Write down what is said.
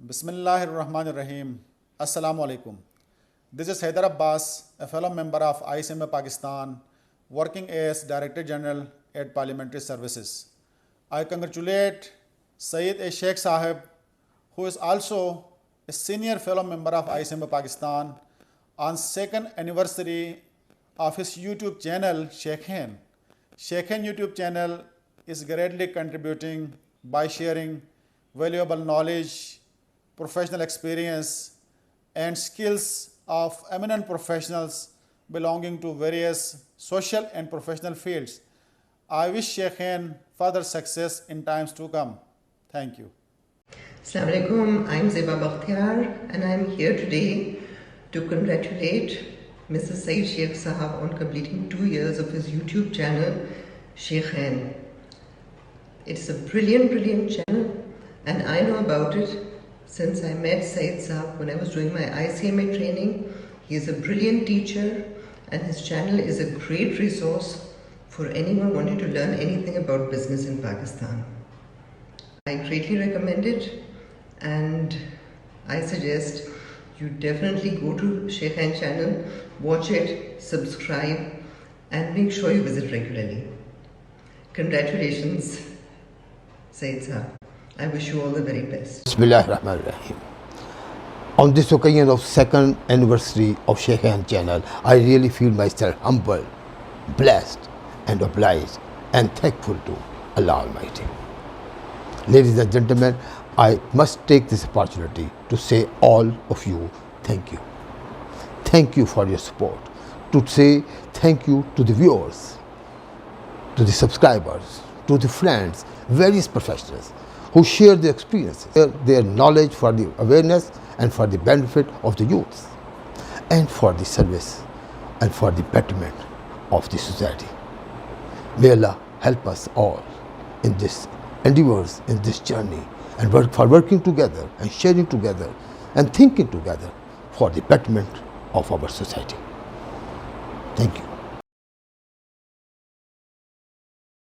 Bismillahirrahmanirrahim. Assalamu alaikum. This is Haidar Abbas, a fellow member of FCMA Pakistan, working as Director General at Parliamentary Services. I congratulate Saeed Sheikh Sahib, who is also a senior fellow member of FCMA Pakistan, on second anniversary of his YouTube channel Shaikhain. Shaikhain YouTube channel is greatly contributing by sharing valuable knowledge, professional experience, and skills of eminent professionals belonging to various social and professional fields. I wish Shaikhain further success in times to come. Thank you. Assalamu alaikum, I'm Zeba Bakhtiar and I'm here today to congratulate Mr. Saeed Sheikh Sahab on completing 2 years of his YouTube channel, Shaikhain. It's a brilliant channel, and I know about it since I met Saeed Sahab when I was doing my ICMA training. He is a brilliant teacher and his channel is a great resource for anyone wanting to learn anything about business in Pakistan. I greatly recommend it and I suggest you definitely go to Shaikhain channel, watch it, subscribe and make sure you visit regularly. Congratulations, Saeed Sahab. I wish you all the very best. Bismillahirrahmanirrahim. On this occasion of second anniversary of Shaikhain channel, I really feel myself humble, blessed and obliged and thankful to Allah Almighty. Ladies and gentlemen, I must take this opportunity to say all of you thank you. Thank you for your support. To say thank you to the viewers, to the subscribers, to the friends, various professionals who share their experiences, their knowledge for the awareness and for the benefit of the youth and for the service and for the betterment of the society. May Allah help us all in this endeavors, in this journey, and working together and sharing together and thinking together for the betterment of our society. Thank you.